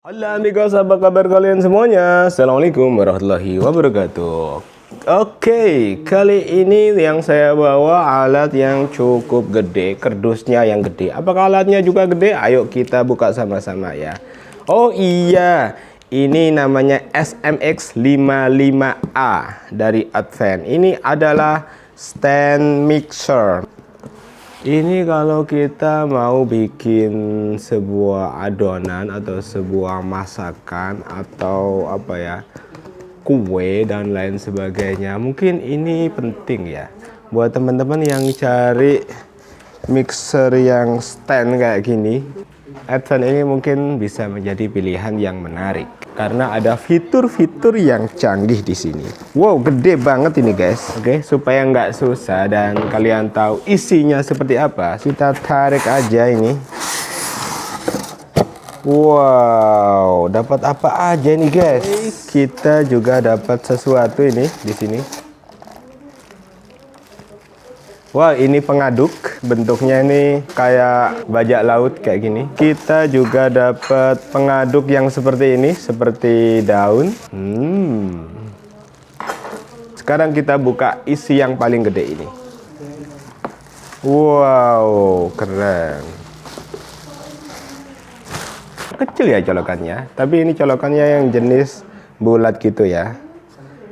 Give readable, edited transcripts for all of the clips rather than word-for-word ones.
Halo amigos, apa kabar kalian semuanya? Assalamualaikum warahmatullahi wabarakatuh. Oke, kali ini yang saya bawa alat yang cukup gede, kardusnya yang gede. Apakah alatnya juga gede? Ayo kita buka sama-sama ya. Oh iya, ini namanya SMX 55A dari Advent. Ini adalah stand mixer. Ini kalau kita mau bikin sebuah adonan atau sebuah masakan atau apa ya, kue dan lain sebagainya, mungkin ini penting ya buat teman-teman yang cari mixer yang stand kayak gini. Advent ini mungkin bisa menjadi pilihan yang menarik karena ada fitur-fitur yang canggih di sini. Wow, gede banget ini guys. Oke, supaya nggak susah dan kalian tahu isinya seperti apa, kita tarik aja ini. Wow, dapat apa aja nih guys? Kita juga dapat sesuatu ini di sini. Wah, ini pengaduk, bentuknya ini kayak bajak laut kayak gini. Kita juga dapat pengaduk yang seperti ini, seperti daun. Sekarang kita buka isi yang paling gede ini. Wow, keren. Kecil ya colokannya, tapi ini colokannya yang jenis bulat gitu ya.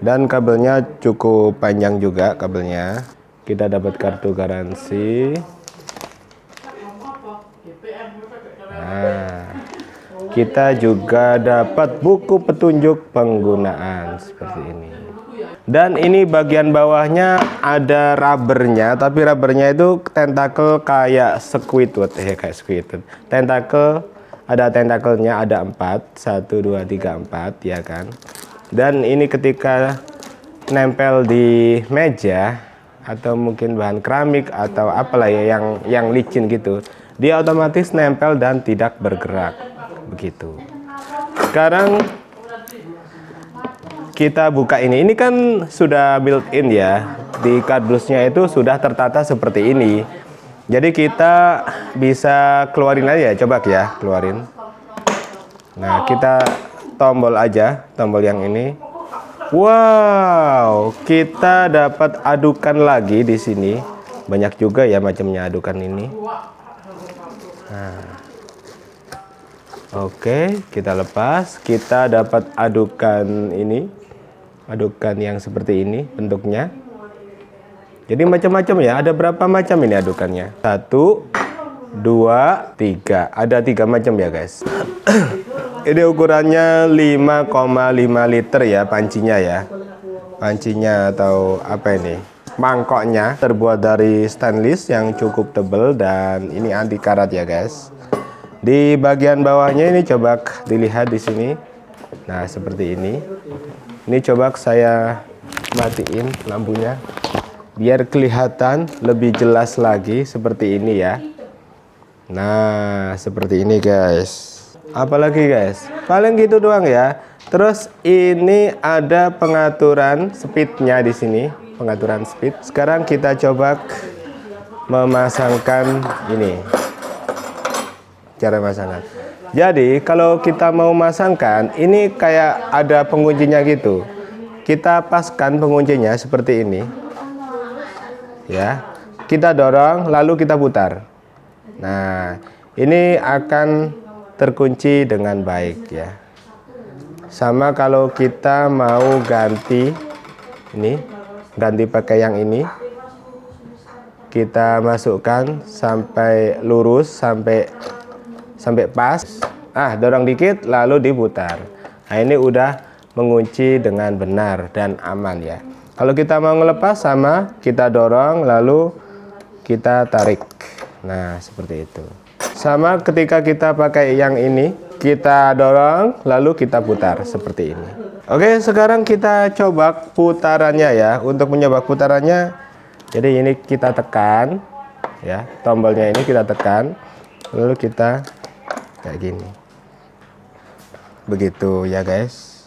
Dan kabelnya cukup panjang juga kabelnya. Kita dapat kartu garansi. Nah, kita juga dapat buku petunjuk penggunaan seperti ini. Dan ini bagian bawahnya ada rubbernya, tapi rubbernya itu tentakel kayak Squidward, kayak Squidward. Tentakel, ada tentakelnya, ada 4, 1, 2, 3, 4 ya kan. Dan ini ketika nempel di meja atau mungkin bahan keramik atau apalah ya yang licin gitu, dia otomatis nempel dan tidak bergerak begitu. Sekarang kita buka ini kan sudah built-in ya, di kardusnya itu sudah tertata seperti ini. Jadi kita bisa keluarin aja, coba ya keluarin. Nah, kita tombol aja, tombol yang ini. Wow, kita dapat adukan lagi di sini. Banyak juga ya macamnya adukan ini. Nah. Oke, kita lepas. Kita dapat adukan ini. Adukan yang seperti ini bentuknya. Jadi macam-macam ya. Ada berapa macam ini adukannya? 1, 2, 3. Ada 3 macam ya guys. Ini ukurannya 5,5 liter ya pancinya ya. Pancinya atau apa ini? Mangkoknya terbuat dari stainless yang cukup tebal dan ini anti karat ya guys. Di bagian bawahnya ini coba dilihat di sini. Nah, seperti ini. Ini coba saya matiin lampunya biar kelihatan lebih jelas lagi seperti ini ya. Nah, seperti ini guys. Apalagi guys, paling gitu doang ya. Terus ini ada pengaturan speednya di sini, pengaturan speed. Sekarang kita coba memasangkan ini, cara masangkan. Jadi kalau kita mau masangkan, ini kayak ada penguncinya gitu. Kita paskan penguncinya seperti ini, ya. Kita dorong, lalu kita putar. Nah, ini akan terkunci dengan baik ya. Sama kalau kita mau ganti ini, ganti pakai yang ini, kita masukkan sampai lurus, sampai pas. Dorong dikit lalu diputar. Nah, ini udah mengunci dengan benar dan aman ya. Kalau kita mau ngelepas, sama kita dorong lalu kita tarik. Nah, seperti itu. Sama ketika kita pakai yang ini, kita dorong lalu kita putar seperti ini. Oke, sekarang kita coba putarannya ya. Untuk mencoba putarannya, jadi ini kita tekan ya, tombolnya ini kita tekan, lalu kita kayak gini. Begitu ya guys.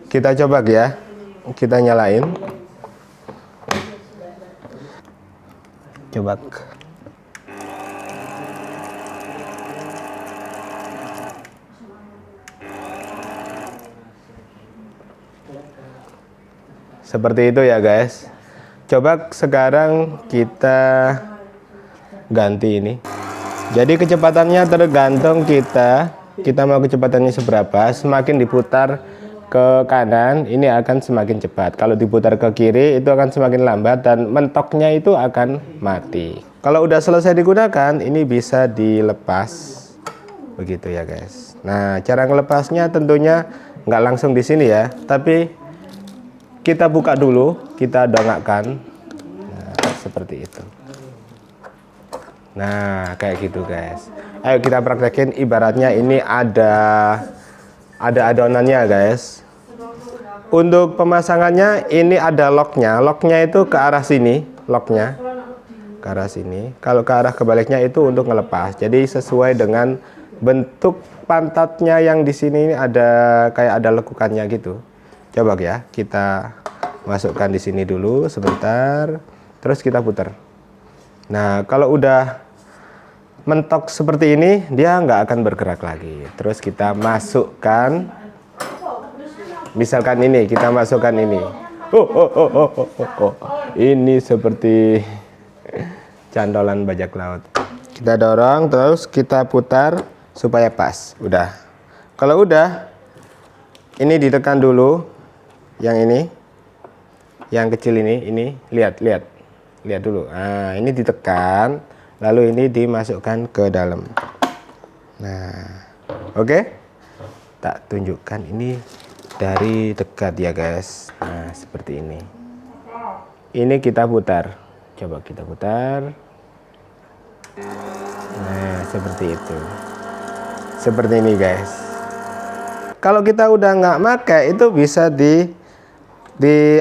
Kita coba ya. Kita nyalain. Coba. seperti itu ya guys. Coba sekarang kita ganti ini. Jadi kecepatannya tergantung kita mau kecepatannya seberapa. Semakin diputar ke kanan ini akan semakin cepat. Kalau diputar ke kiri itu akan semakin lambat dan mentoknya itu akan mati. Kalau udah selesai digunakan ini bisa dilepas. Begitu ya guys. Nah, cara ngelepasnya tentunya nggak langsung di sini ya, tapi kita buka dulu, kita dongakkan. Nah, seperti itu. Nah, kayak gitu guys. Ayo kita praktekin, ibaratnya ini ada adonannya guys. Untuk pemasangannya ini ada locknya. Locknya itu ke arah sini, locknya ke arah sini. Kalau ke arah kebaliknya itu untuk ngelepas. Jadi sesuai dengan bentuk pantatnya yang di sini ini ada kayak ada lekukannya gitu. Coba ya, kita masukkan di sini dulu sebentar, terus kita putar. Nah, kalau udah mentok seperti ini, dia nggak akan bergerak lagi. Terus kita masukkan, misalkan ini, kita masukkan ini. Ini seperti cantolan bajak laut. Kita dorong, terus kita putar supaya pas. Udah. Kalau udah, ini ditekan dulu. Yang ini, yang kecil ini lihat dulu. Nah, ini ditekan, lalu ini dimasukkan ke dalam. Nah, oke. Tak tunjukkan ini dari dekat ya guys. Nah, seperti ini. Ini kita putar. Coba kita putar. Nah, seperti itu. Seperti ini guys. Kalau kita udah nggak pakai, itu bisa di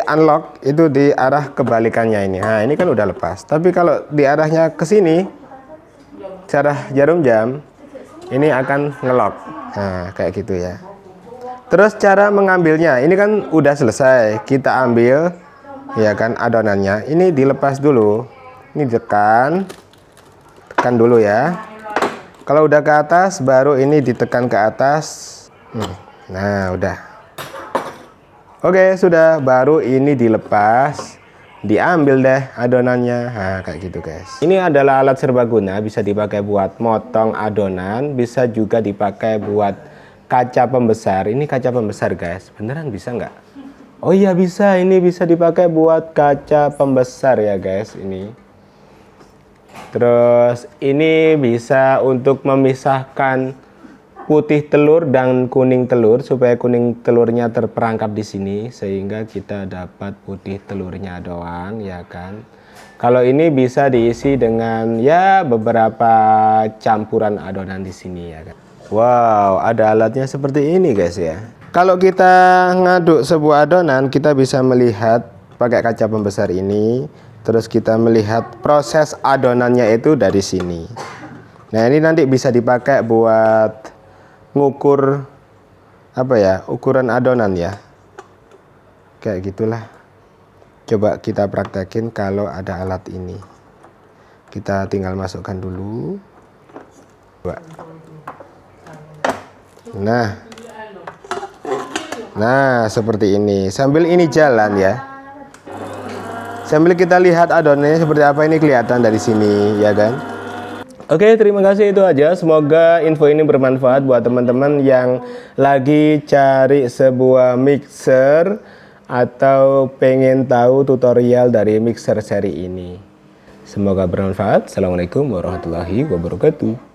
unlock itu di arah kebalikannya ini. Nah, ini kan udah lepas. Tapi kalau di arahnya ke sini, cara jarum jam, ini akan ngelock. Nah, kayak gitu ya. Terus cara mengambilnya, ini kan udah selesai. Kita ambil, ya kan, adonannya. Ini dilepas dulu. Ini tekan dulu ya. Kalau udah ke atas, baru ini ditekan ke atas. Nah, udah. Oke, sudah. Baru ini dilepas, diambil deh adonannya. Nah, kayak gitu guys. Ini adalah alat serbaguna, bisa dipakai buat motong adonan, bisa juga dipakai buat kaca pembesar. Ini kaca pembesar guys, beneran bisa nggak? Oh iya bisa, ini bisa dipakai buat kaca pembesar ya guys ini. Terus ini bisa untuk memisahkan putih telur dan kuning telur, supaya kuning telurnya terperangkap di sini sehingga kita dapat putih telurnya doang ya kan. Kalau ini bisa diisi dengan ya beberapa campuran adonan di sini ya kan. Wow, ada alatnya seperti ini guys ya. Kalau kita ngaduk sebuah adonan, kita bisa melihat pakai kaca pembesar ini, terus kita melihat proses adonannya itu dari sini. Nah, ini nanti bisa dipakai buat ngukur apa ya, ukuran adonan ya, kayak gitulah. Coba kita praktekin kalau ada alat ini. Kita tinggal masukkan dulu. Nah seperti ini, sambil ini jalan ya, sambil kita lihat adonannya seperti apa. Ini kelihatan dari sini ya kan. Oke, terima kasih, itu aja. Semoga info ini bermanfaat buat teman-teman yang lagi cari sebuah mixer atau pengen tahu tutorial dari mixer seri ini. Semoga bermanfaat. Assalamualaikum warahmatullahi wabarakatuh.